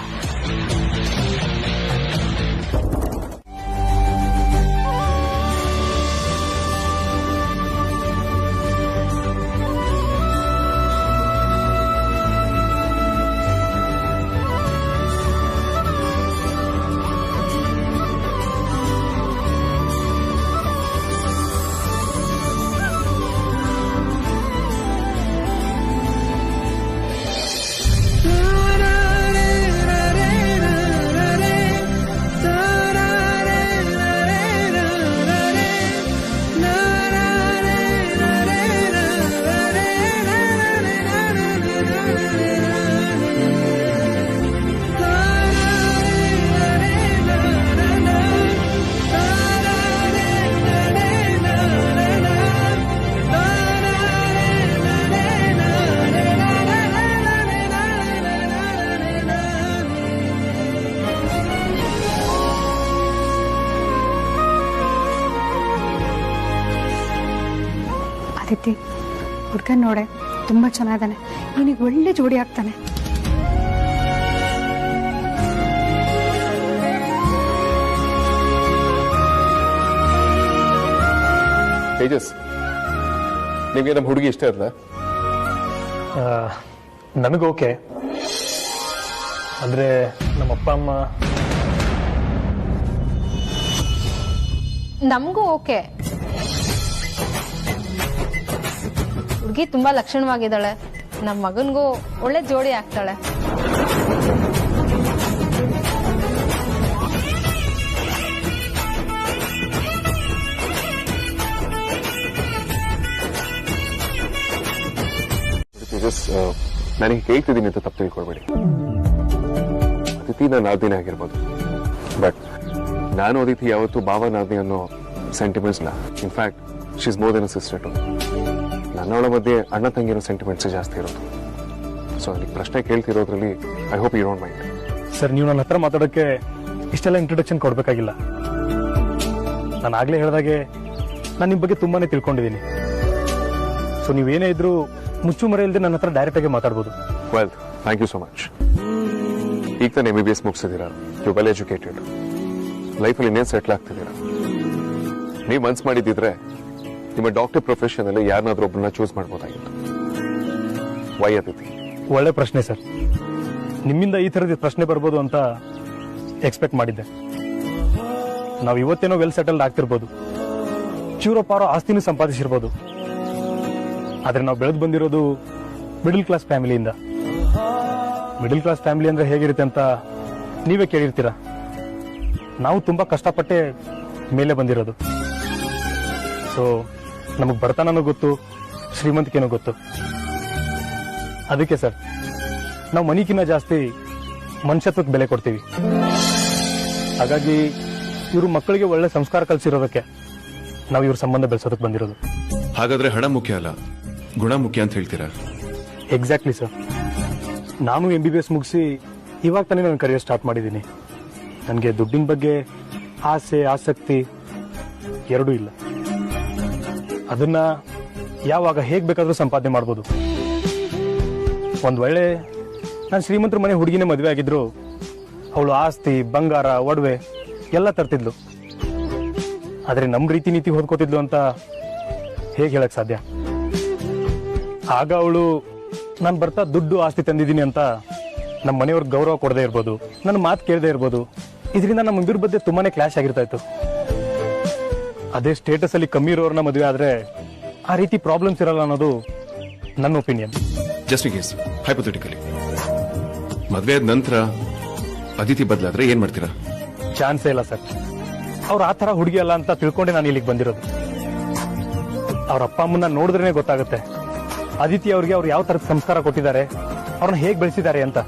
ಅದಿತಿ, ಹುಡ್ಗನ್ ನೋಡೆ ತುಂಬಾ ಚೆನ್ನಾಗಿದ್ದಾನೆ. ನಿನಗೆ ಒಳ್ಳೆ ಜೋಡಿ ಆಗ್ತಾನೆ. ತೇಜಸ್, ನಿಮಗೆ ನಮ್ಮ ಹುಡುಗಿ ಇಷ್ಟ ಇರಲ್ಲ? ನನಗೂ ಓಕೆ. ಅಂದ್ರೆ ನಮ್ಮ ಅಪ್ಪ ಅಮ್ಮ ನಮಗೂ ಓಕೆ. ಹುಡುಗಿ ತುಂಬಾ ಲಕ್ಷಣವಾಗಿದ್ದಾಳೆ. ನಮ್ಮ ಮಗನ್ಗೂ ಒಳ್ಳೆ ಜೋಡಿ ಆಗ್ತಾಳೆ. ತೇಜಸ್, ನನಗೆ ಕೇಳ್ತಿದ್ದೀನಿ ಅಂತ ತಪ್ಪು ತಿಳ್ಕೊಳ್ಬೇಡಿ. ಅದಿತಿ ನನ್ನ ನಾದಿನಿ ಆಗಿರ್ಬೋದು, ಬಟ್ ನಾನು ಅದಿತಿ ಯಾವತ್ತು ಭಾವ ನಾದಿನಿ ಅನ್ನೋ ಸೆಂಟಿಮೆಂಟ್ಸ್ ಇಲ್ಲ. In fact she is more then a sister too. ನನ್ನವಳ ಮಧ್ಯೆ ಅಣ್ಣ ತಂಗಿರೋ ಸೆಂಟಿಮೆಂಟ್ಸ್ ಜಾಸ್ತಿ ಇರೋದು. ಸೊ ನನಗೆ ಪ್ರಶ್ನೆ ಕೇಳ್ತಿರೋದ್ರಲ್ಲಿ I hope you don't mind. Sir, ನೀವು ನನ್ನ ಹತ್ರ ಮಾತಾಡೋಕ್ಕೆ ಇಷ್ಟೆಲ್ಲ ಇಂಟ್ರೊಡಕ್ಷನ್ ಕೊಡ್ಬೇಕಾಗಿಲ್ಲ. ನಾನು ಆಗ್ಲೇ ಹೇಳಿದಾಗೆ ನಾನು ನಿಮ್ಮ ಬಗ್ಗೆ ತುಂಬಾನೇ ತಿಳ್ಕೊಂಡಿದ್ದೀನಿ. ಸೊ ನೀವೇನೇ ಇದ್ರೂ ಮುಚ್ಚು ಮರೆ ಇಲ್ಲದೆ ನನ್ನ ಹತ್ರ ಡೈರೆಕ್ಟ್ ಆಗಿ ಮಾತಾಡ್ಬೋದು. Well, thank you so much. ಈಗ ತಾನು MBBS ಮುಗಿಸಿದ್ದೀರಾ, ಯು ವೆಲ್ ಎಜುಕೇಟೆಡ್, ಲೈಫಲ್ಲಿ ಇನ್ನೇನು ಸೆಟ್ಲ್ ಆಗ್ತಿದ್ದೀರಾ. ನೀವು ಮನ್ಸು ಮಾಡಿದ್ದಿದ್ರೆ ನಿಮ್ಮ ಡಾಕ್ಟರ್ ಪ್ರೊಫೆಷನ್ ಅಲ್ಲಿ ಯಾರನ್ನಾದ್ರೂ ಒಬ್ಬರನ್ನ ಚೂಸ್ ಮಾಡ್ಬೋದಾಗಿತ್ತು. ವೈ ಅದಿತಿ? ಒಳ್ಳೆ ಪ್ರಶ್ನೆ ಸರ್. ನಿಮ್ಮಿಂದ ಈ ಥರದ ಪ್ರಶ್ನೆ ಬರ್ಬೋದು ಅಂತ ಎಕ್ಸ್ಪೆಕ್ಟ್ ಮಾಡಿದ್ದೆ. ನಾವು ಇವತ್ತೇನೋ ವೆಲ್ ಸೆಟಲ್ಡ್ ಆಗ್ತಿರ್ಬೋದು, ಚೂರೋ ಪಾರೋ ಆಸ್ತಿನೂ ಸಂಪಾದಿಸಿರ್ಬೋದು. ಆದ್ರೆ ನಾವು ಬೆಳೆದು ಬಂದಿರೋದು ಮಿಡಲ್ ಕ್ಲಾಸ್ ಫ್ಯಾಮಿಲಿಯಿಂದ. ಮಿಡಲ್ ಕ್ಲಾಸ್ ಫ್ಯಾಮಿಲಿ ಅಂದ್ರೆ ಹೇಗಿರುತ್ತೆ ಅಂತ ನೀವೇ ಕೇಳಿರ್ತೀರಾ. ನಾವು ತುಂಬಾ ಕಷ್ಟಪಟ್ಟೆ ಮೇಲೆ ಬಂದಿರೋದು. ಸೊ ನಮಗ್ ಬಡತನನೂ ಗೊತ್ತು, ಶ್ರೀಮಂತಿಕೆನೂ ಗೊತ್ತು. ಅದಕ್ಕೆ ಸರ್, ನಾವು ಮನಿಗಿನ್ನ ಜಾಸ್ತಿ ಮನುಷ್ಯತ್ವಕ್ಕೆ ಬೆಲೆ ಕೊಡ್ತೀವಿ. ಹಾಗಾಗಿ ಇವರು ಮಕ್ಕಳಿಗೆ ಒಳ್ಳೆ ಸಂಸ್ಕಾರ ಕಲಿಸಿರೋದಕ್ಕೆ ನಾವು ಇವ್ರ ಸಂಬಂಧ ಬೆಳೆಸೋದಕ್ಕೆ ಬಂದಿರೋದು. ಹಾಗಾದ್ರೆ ಹಣ ಮುಖ್ಯ ಅಲ್ಲ, ಗುಣ ಮುಖ್ಯ ಅಂತ ಹೇಳ್ತೀರಾ? Exactly sir. ನಾನು MBBS ಮುಗಿಸಿ ಇವಾಗ ತಾನೇ ನನ್ನ ಕರಿಯರ್ ಸ್ಟಾರ್ಟ್ ಮಾಡಿದ್ದೀನಿ. ನನಗೆ ದುಡ್ಡಿನ ಬಗ್ಗೆ ಆಸೆ ಆಸಕ್ತಿ ಎರಡೂ ಇಲ್ಲ. ಅದನ್ನ ಯಾವಾಗ ಹೇಗೆ ಬೇಕಾದರೂ ಸಂಪಾದನೆ ಮಾಡ್ಬೋದು. ಒಂದು ವೇಳೆ ನಾನು ಶ್ರೀಮಂತರ ಮನೆ ಹುಡುಗಿನೇ ಮದುವೆ ಆಗಿದ್ರು ಅವಳು ಆಸ್ತಿ ಬಂಗಾರ ಒಡವೆ ಎಲ್ಲ ತರ್ತಿದ್ಲು. ಆದರೆ ನಮ್ಮ ರೀತಿ ನೀತಿ ಹೊಂದ್ಕೋತಿದ್ಲು ಅಂತ ಹೇಗೆ ಹೇಳಕ್ ಸಾಧ್ಯ? ಆಗ ಅವಳು ನಾನು ಬರ್ತಾ ದುಡ್ಡು ಆಸ್ತಿ ತಂದಿದ್ದೀನಿ ಅಂತ ನಮ್ಮ ಮನೆಯವ್ರಿಗೆ ಗೌರವ ಕೊಡದೇ ಇರ್ಬೋದು, ನನ್ನ ಮಾತು ಕೇಳದೇ ಇರ್ಬೋದು. ಇದರಿಂದ ನಮ್ಮ ಇಬ್ಬರ ಬಗ್ಗೆ ತುಂಬಾನೇ ಕ್ಲಾಶ್ ಆಗಿರ್ತಾ ಇತ್ತು. ಅದೇ ಸ್ಟೇಟಸ್ ಅಲ್ಲಿ ಕಮ್ಮಿ ಇರೋರ್ನ ಮದುವೆ ಆದ್ರೆ ಆ ರೀತಿ ಪ್ರಾಬ್ಲಮ್ಸ್ ಇರಲ್ಲ ಅನ್ನೋದು ನನ್ನ opinion. Just in case hypothetically ಮದುವೆ ಆದ ನಂತರ ಅದಿತಿ ಬದಲಾದ್ರೆ ಏನ್ ಮಾಡ್ತೀರಾ? ಚಾನ್ಸೇ ಇಲ್ಲ ಸರ್. ಅವ್ರು ಆ ತರ ಹುಡುಗಿ ಅಲ್ಲ ಅಂತ ತಿಳ್ಕೊಂಡೆ ನಾನು ಇಲ್ಲಿಗೆ ಬಂದಿರೋದು. ಅವ್ರ ಅಪ್ಪ ಅಮ್ಮನ್ನ ನೋಡಿದ್ರೇನೆ ಗೊತ್ತಾಗುತ್ತೆ ಅದಿತಿ ಅವ್ರಿಗೆ ಅವ್ರು ಯಾವ ತರದ ಸಂಸ್ಕಾರ ಕೊಟ್ಟಿದ್ದಾರೆ, ಅವ್ರನ್ನ ಹೇಗೆ ಬೆಳೆಸಿದ್ದಾರೆ ಅಂತ.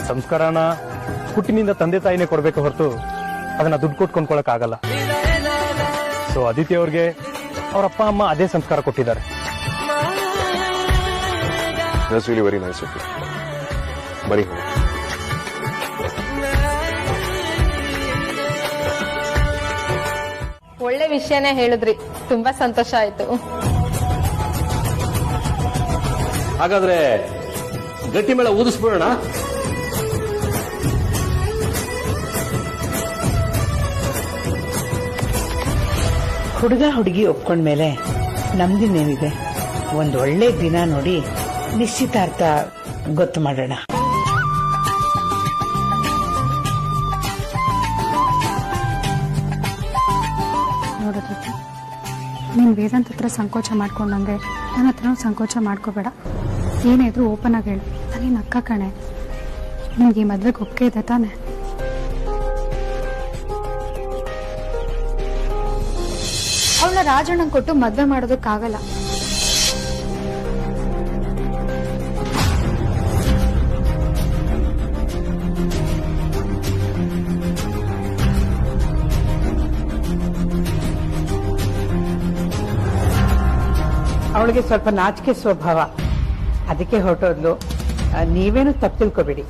ಸಂಸ್ಕಾರನ ಹುಟ್ಟಿನಿಂದ ತಂದೆ ತಾಯಿನೇ ಕೊಡ್ಬೇಕು ಹೊರತು ಅದನ್ನ ದುಡ್ಡು ಕೊಟ್ಕೊಂಡ್ಕೊಳಕ್ ಆಗಲ್ಲ. ಸೊ ಅದಿತಿ ಅವ್ರಿಗೆ ಅವ್ರ ಅಪ್ಪ ಅಮ್ಮ ಅದೇ ಸಂಸ್ಕಾರ ಕೊಟ್ಟಿದ್ದಾರೆ. That's really very nice of you. ಬರೀ ಒಳ್ಳೆ ವಿಷಯನೇ ಹೇಳಿದ್ರಿ, ತುಂಬಾ ಸಂತೋಷ ಆಯ್ತು. ಹಾಗಾದ್ರೆ ಗಟ್ಟಿ ಮೇಳ ಊದಿಸ್ಬಿಡೋಣ. ಹುಡುಗ ಹುಡುಗಿ ಒಪ್ಕೊಂಡ್ಮೇಲೆ ನಮ್ದಿನ್ನೇನಿದೆ, ಒಂದ್ ಒಳ್ಳೆ ದಿನ ನೋಡಿ ನಿಶ್ಚಿತಾರ್ಥ ಗೊತ್ತು ಮಾಡೋಣ. ನೋಡಿದ್ರೆ ನೀನ್ ವೇದಾಂತ್ ಹತ್ರ ಸಂಕೋಚ ಮಾಡ್ಕೊಂಡಂಗೆ ನನ್ನ ಹತ್ರನೂ ಸಂಕೋಚ ಮಾಡ್ಕೋಬೇಡ. ಏನೇ ಇದ್ರು ಓಪನ್ ಆಗಿ ಹೇಳು. ನಾನೇನು ಅಕ್ಕ ಕಣೆ, ನಿಮ್ಗೆ ಈ ಮದ್ವೆಗೆ ಒಪ್ಪಿಗೆ ಇದೆ ತಾನೆ? ಅವಳನ್ನ ರಾಜಣ್ಣಂಗೆ ಕೊಟ್ಟು ಮದ್ವೆ ಮಾಡೋದಕ್ಕಾಗಲ್ಲ. ಅವಳಿಗೆ ಸ್ವಲ್ಪ ನಾಚಿಕೆ ಸ್ವಭಾವ, ಅದಕ್ಕೆ ಹೊರಟೋದ್ಲು. ನೀವೇನು ತಪ್ಪು ತಿಳ್ಕೊಬೇಡಿ.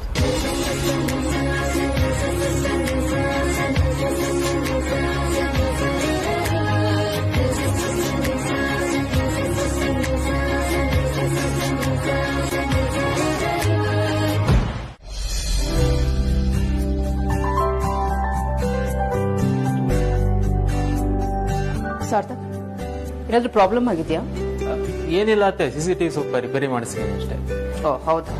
ಸಾರ್ಥಕ್, ಏನಾದ್ರೂ ಪ್ರಾಬ್ಲಮ್ ಆಗಿದೆಯಾ? ಏನಿಲ್ಲ ಅತ್ತೆ, CCTV ಸ್ವಲ್ಪ ರಿಪೇರಿ ಮಾಡಿಸ್ತೀನಿ ಅಷ್ಟೇ. ಓ ಹೌದಾ?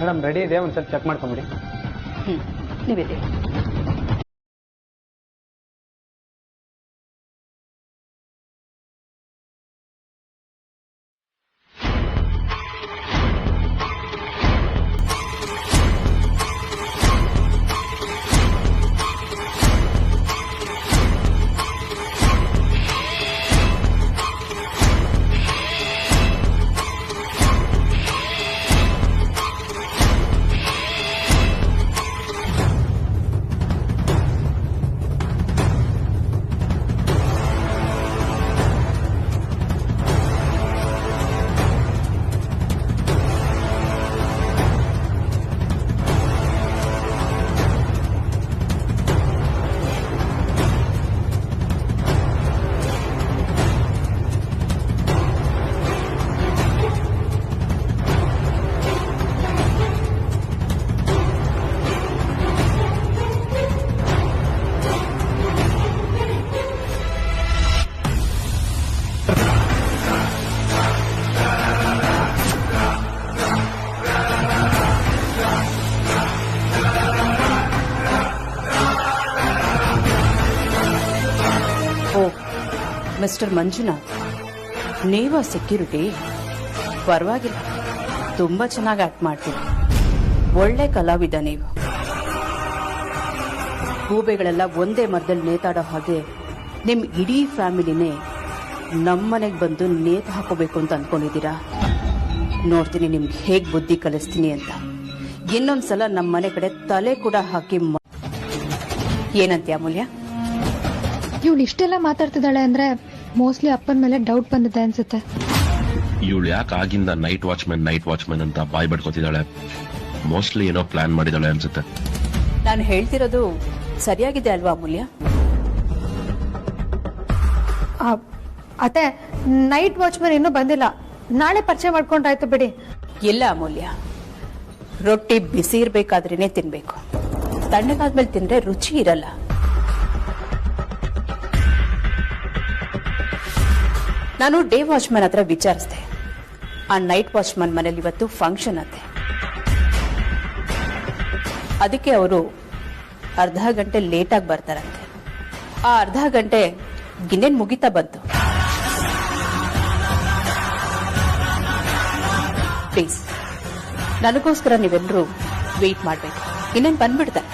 ಮೇಡಮ್ ರೆಡಿ ಇದೆ, ಒಂದ್ಸಲ ಚೆಕ್ ಮಾಡ್ಕೊಂಬಿಡಿ. ನೀವಿದೆ. ಮಿಸ್ಟರ್ ಮಂಜುನಾಥ್, ನೀವ ಸೆಕ್ಯೂರಿಟಿ? ಪರವಾಗಿಲ್ಲ, ತುಂಬಾ ಚೆನ್ನಾಗಿ ಆಕ್ಟ್ ಮಾಡ್ತೀರಿ. ಒಳ್ಳೆ ಕಲಾವಿದ ನೀವು. ಗೂಬೆಗಳೆಲ್ಲ ಒಂದೇ ಮರದಲ್ಲಿ ನೇತಾಡೋ ಹಾಗೆ ನಿಮ್ ಇಡೀ ಫ್ಯಾಮಿಲಿನೇ ನಮ್ಮನೆಗೆ ಬಂದು ನೇತು ಹಾಕೋಬೇಕು ಅಂತ ಅಂದ್ಕೊಂಡಿದ್ದೀರಾ? ನೋಡ್ತೀನಿ ನಿಮ್ಗೆ ಹೇಗ್ ಬುದ್ಧಿ ಕಲಿಸ್ತೀನಿ ಅಂತ. ಇನ್ನೊಂದ್ಸಲ ನಮ್ಮ ಮನೆ ಕಡೆ ತಲೆ ಕೂಡ ಹಾಕಿ ಏನಂತೀಯ ಅಮೂಲ್ಯ? ಇವಳು ಇಷ್ಟೆಲ್ಲ ಮಾತಾಡ್ತಿದ್ದಾಳೆ ಅಂದ್ರೆ ಮೋಸ್ಟ್ಲಿ ಅಪ್ಪನ ಮೇಲೆ ಡೌಟ್ ಬಂದಿದೆ ಅನ್ಸುತ್ತೆ. ಇವಳು ಯಾಕೆ ಆಗಿಂದ ನೈಟ್ ವಾಚ್ಮನ್ ಅಂತ ಬಾಯ್ ಬಡ್ಕೋತಿದ್ದಾಳೆ? ಮೋಸ್ಟ್ಲಿ ಏನೋ ಪ್ಲಾನ್ ಮಾಡಿದಾಳೆ ಅನ್ಸುತ್ತೆ. ನಾನು ಹೇಳ್ತಿರೋದು ಸರಿಯಾಗಿದೆ ಅಲ್ವಾ ಅಮೂಲ್ಯ? ಅತ್ತೆ, ನೈಟ್ ವಾಚ್ಮನ್ ಇನ್ನೂ ಬಂದಿಲ್ಲ. ನಾಳೆ ಪರಿಚಯ ಮಾಡ್ಕೊಂಡ್ರಾಯ್ತು ಬಿಡಿ. ಇಲ್ಲ ಅಮೂಲ್ಯ, ರೊಟ್ಟಿ ಬಿಸಿ ಇರ್ಬೇಕಾದ್ರೇನೆ ತಿನ್ಬೇಕು. ತಣ್ಣಗಾದ್ಮೇಲೆ ತಿಂದ್ರೆ ರುಚಿ ಇರಲ್ಲ. ನಾನು ಡೇ ವಾಚ್ಮನ್ ಹತ್ರ ವಿಚಾರಿಸಿದೆ. ಆ ನೈಟ್ ವಾಚ್ಮನ್ ಮನೇಲಿ ಇವತ್ತು ಫಂಕ್ಷನ್ ಅಂತೆ. ಅದಕ್ಕೆ ಅವರು ಅರ್ಧ ಗಂಟೆ ಲೇಟಾಗಿ ಬರ್ತಾರಂತೆ. ಆ ಅರ್ಧ ಗಂಟೆ ಗಿನ್ನೇನ್ ಮುಗಿತಾ ಬಂತು. ಪ್ಲೀಸ್, ನನಗೋಸ್ಕರ ನೀವೆಲ್ಲರೂ ವೇಟ್ ಮಾಡಬೇಕು. ಇನ್ನೇನು ಬಂದ್ಬಿಡ್ತಾರೆ.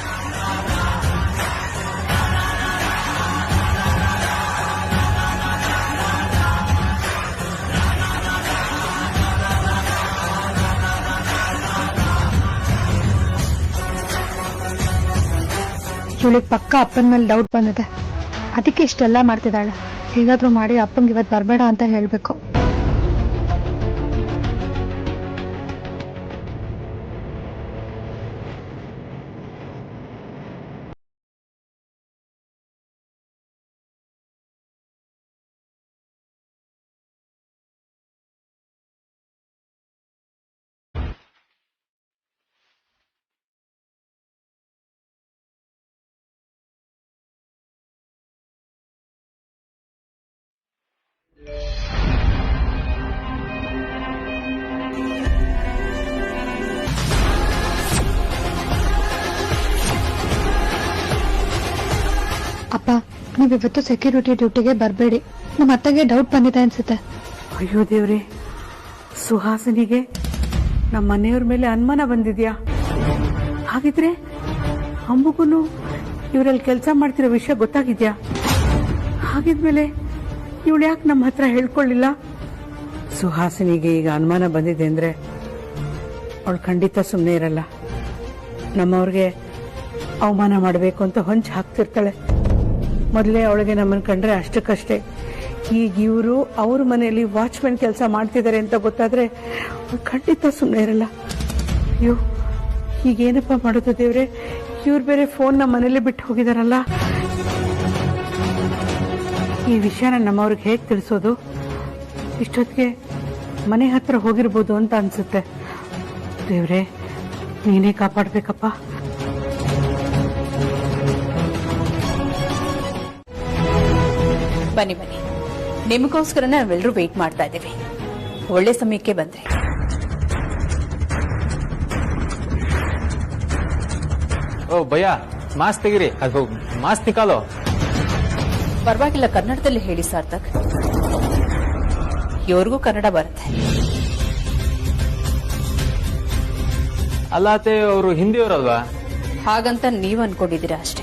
ಇವಳಿಗೆ ಪಕ್ಕ ಅಪ್ಪನ ಮೇಲೆ ಡೌಟ್ ಬಂದಿದೆ. ಅದಕ್ಕೆ ಇಷ್ಟೆಲ್ಲ ಮಾಡ್ತಿದ್ದಾಳೆ. ಹೇಗಾದ್ರೂ ಮಾಡಿ ಅಪ್ಪಂಗೆ ಇವತ್ತು ಬರಬೇಡ ಅಂತ ಹೇಳ್ಬೇಕು. ಅಪ್ಪ, ನೀವಿವತ್ತು ಸೆಕ್ಯೂರಿಟಿ ಡ್ಯೂಟಿಗೆ ಬರಬೇಡಿ. ನಮ್ಮ ಅತ್ತಗೆ ಡೌಟ್ ಬಂದಿದೆ ಅನ್ಸುತ್ತೆ. ಅಯ್ಯೋ ದೇವ್ರಿ, ಸುಹಾಸಿನಿಗೆ ನಮ್ಮ ಮನೆಯವ್ರ ಮೇಲೆ ಅನುಮಾನ ಬಂದಿದ್ಯಾ? ಹಾಗಿದ್ರೆ ಅಮ್ಮಗೂ ಇವರಲ್ಲಿ ಕೆಲಸ ಮಾಡ್ತಿರೋ ವಿಷಯ ಗೊತ್ತಾಗಿದ್ಯಾ? ಹಾಗಿದ್ಮೇಲೆ ಇವಳು ಯಾಕೆ ನಮ್ಮ ಹತ್ರ ಹೇಳ್ಕೊಳ್ಳಿಲ್ಲ? ಸುಹಾಸಿನಿಗೆ ಈಗ ಅನುಮಾನ ಬಂದಿದೆ ಅಂದ್ರೆ ಅವಳು ಖಂಡಿತ ಸುಮ್ಮನೆ ಇರಲ್ಲ. ನಮ್ಮವ್ರಿಗೆ ಅವಮಾನ ಮಾಡಬೇಕು ಅಂತ ಹೊಂಚು ಹಾಕ್ತಿರ್ತಾಳೆ. ಮೊದಲೇ ಅವಳಿಗೆ ನಮ್ಮನ್ನು ಕಂಡ್ರೆ ಅಷ್ಟಕ್ಕಷ್ಟೇ. ಈಗ ಇವರು ಅವ್ರ ಮನೆಯಲ್ಲಿ ವಾಚ್ಮನ್ ಕೆಲಸ ಮಾಡ್ತಿದ್ದಾರೆ ಅಂತ ಗೊತ್ತಾದ್ರೆ ಅವಳು ಖಂಡಿತ ಸುಮ್ಮನೆ ಇರಲ್ಲ. ಅಯ್ಯೋ, ಈಗೇನಪ್ಪ ಮಾಡೋದು ದೇವ್ರೆ? ಇವ್ರು ಬೇರೆ ಫೋನ್ ನಮ್ಮ ಮನೇಲಿ ಬಿಟ್ಟು ಹೋಗಿದಾರಲ್ಲ. ಈ ವಿಷಯನ ನಮ್ಮವ್ರಿಗೆ ಹೇಗೆ ತಿಳಿಸೋದು? ಇಷ್ಟೊತ್ತಿಗೆ ಮನೆ ಹತ್ರ ಹೋಗಿರ್ಬೋದು ಅಂತ ಅನ್ಸುತ್ತೆ. ದೇವ್ರೆ, ನೀನೇ ಕಾಪಾಡ್ಬೇಕಪ್ಪ. ಬನ್ನಿ ಬನ್ನಿ, ನಿಮಗೋಸ್ಕರ ನಾವೆಲ್ಲರೂ ವೇಟ್ ಮಾಡ್ತಾ ಇದ್ದೀವಿ. ಒಳ್ಳೆ ಸಮಯಕ್ಕೆ ಬಂದ್ರಿ. ಓ ಭಯ್ಯ, ಮಾಸ್ಕ್ ತೆಗಿರಿ. ಅದು ಮಾಸ್ಕ್ ನಿಕಾಲೋ. ಪರವಾಗಿಲ್ಲ, ಕನ್ನಡದಲ್ಲಿ ಹೇಳಿ ಸಾರ್ಥಕ್. ಇವ್ರಿಗೂ ಕನ್ನಡ ಬರುತ್ತೆ. ಅಲ್ಲಾತೆ ಅವರು ಹಿಂದಿಯವರಲ್ವಾ? ಹಾಗಂತ ನೀವ್ ಅನ್ಕೊಂಡಿದ್ದೀರಾ ಅಷ್ಟೇ.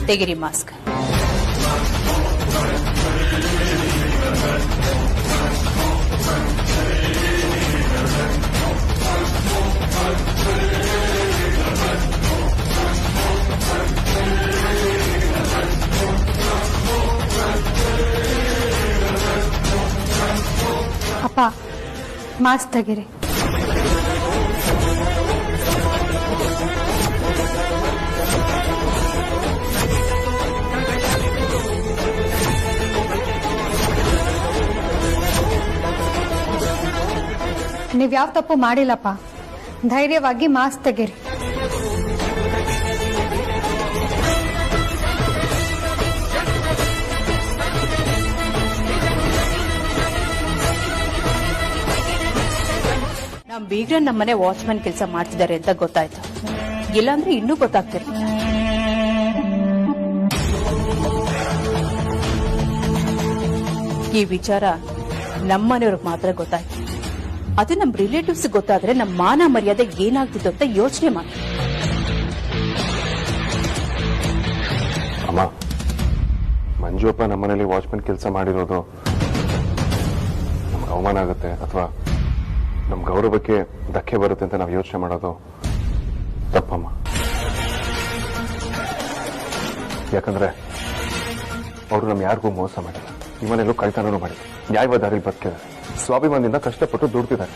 ತೆಗಿರಿ ಮಾಸ್ಕ್. ಅಪ್ಪ, ಮಾಸ್ಕ್ ತೆಗಿರಿ. ನೀವ್ಯಾವ ತಪ್ಪು ಮಾಡಿಲ್ಲಪ್ಪ. ಧೈರ್ಯವಾಗಿ ಮಾಸ್ಕ್ ತೆಗೀರಿ. ನಮ್ ಬೀಗ್ರ ನಮ್ಮನೆ ವಾಚ್ಮನ್ ಕೆಲಸ ಮಾಡ್ತಿದ್ದಾರೆ ಅಂತ ಗೊತ್ತಾಯ್ತು. ಇಲ್ಲಾಂದ್ರೆ ಇನ್ನೂ ಗೊತ್ತಾಗ್ತಿರ್ಲಿಲ್ಲ. ಈ ವಿಚಾರ ನಮ್ಮನೆಯವ್ರಿಗೆ ಮಾತ್ರ ಗೊತ್ತಾಯ್ತು. ಅದು ನಮ್ಮ ರಿಲೇಟಿವ್ಸ್ ಗೊತ್ತಾದ್ರೆ ನಮ್ಮ ಮಾನ ಮರ್ಯಾದೆ ಏನಾಗ್ತಿತ್ತು ಅಂತ ಯೋಚನೆ ಮಾಡಿ. ಅಮ್ಮ, ಮಂಜು ಅಪ್ಪ ನಮ್ಮನೇಲಿ ವಾಚ್ಮನ್ ಕೆಲಸ ಮಾಡಿರೋದು ನಮ್ಗೆ ಅವಮಾನ ಆಗುತ್ತೆ ಅಥವಾ ನಮ್ಮ ಗೌರವಕ್ಕೆ ಧಕ್ಕೆ ಬರುತ್ತೆ ಅಂತ ನಾವು ಯೋಚನೆ ಮಾಡೋದು ತಪ್ಪಮ್ಮ. ಯಾಕಂದ್ರೆ ಅವರು ನಮ್ ಯಾರಿಗೂ ಮೋಸ ಮಾಡಿಲ್ಲ, ಈ ಮನೆಯಲ್ಲೂ ಕಳ್ತನೂ ಮಾಡಿಲ್ಲ, ನ್ಯಾಯವಾದ ದಾರಿಲಿ ಬದುಕಿದ್ದಾರೆ, ಸ್ವಾಭಿಮಾನದಿಂದ ಕಷ್ಟಪಟ್ಟು ದುಡ್ತಿದ್ದಾರೆ.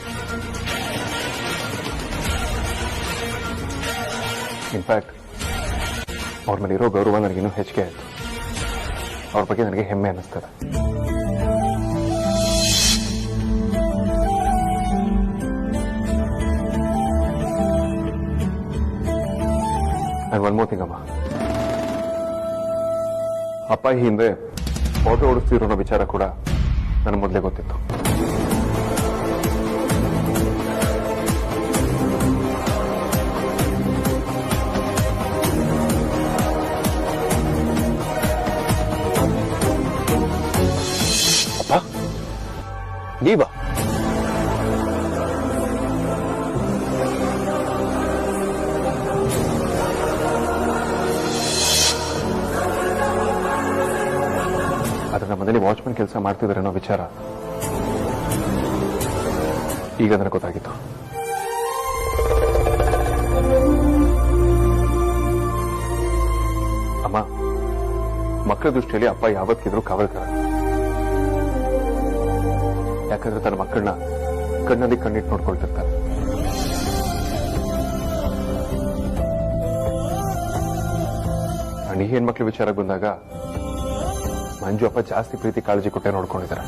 ಇನ್ಫ್ಯಾಕ್ಟ್ ಅವ್ರ ಮೇಲೆ ಇರೋ ಗೌರವ ನನಗಿನ್ನೂ ಹೆಚ್ಚಿಗೆ ಆಯ್ತು. ಅವ್ರ ಬಗ್ಗೆ ನನಗೆ ಹೆಮ್ಮೆ ಅನ್ನಿಸ್ತದೆ. ಅಂಡ್ ಒನ್ ಮೋರ್ ಥಿಂಗ್ ಅಮ್ಮ, ಅಪ್ಪ ಈ ಹಿಂದೆ ಆಟೋ ಓಡಿಸ್ತಿರೋ ವಿಚಾರ ಕೂಡ ನನಗೆ ಮೊದಲೇ ಗೊತ್ತಿತ್ತು. ಅಪ್ಪ ನೀವಾ? ಆದ್ರೆ ನಮ್ಮ ಮನೇಲಿ ವಾಚ್ಮನ್ ಕೆಲಸ ಮಾಡ್ತಿದ್ದಾರೆ ಅನ್ನೋ ವಿಚಾರ ಈಗ ನನಗೆ ಗೊತ್ತಾಗಿತ್ತು. ಅಮ್ಮ, ಮಕ್ಕಳ ದೃಷ್ಟಿಯಲ್ಲಿ ಅಪ್ಪ ಯಾವತ್ತಿದ್ರು ಕಾವಲ್ಕರ. ಯಾಕಂದ್ರೆ ತನ್ನ ಮಕ್ಕಳನ್ನ ಕಣ್ಣಲ್ಲಿ ಕಣ್ಣಿಟ್ಟು ನೋಡ್ಕೊಳ್ತಿರ್ತಾರೆ. ಈ ಹೆಣ್ಮಕ್ಳ ವಿಚಾರಕ್ಕೆ ಬಂದಾಗ ಮಂಜು ಅಪ್ಪ ಜಾಸ್ತಿ ಪ್ರೀತಿ ಕಾಳಜಿ ಕೊಟ್ಟೆ ನೋಡ್ಕೊಂಡಿದ್ದಾರೆ.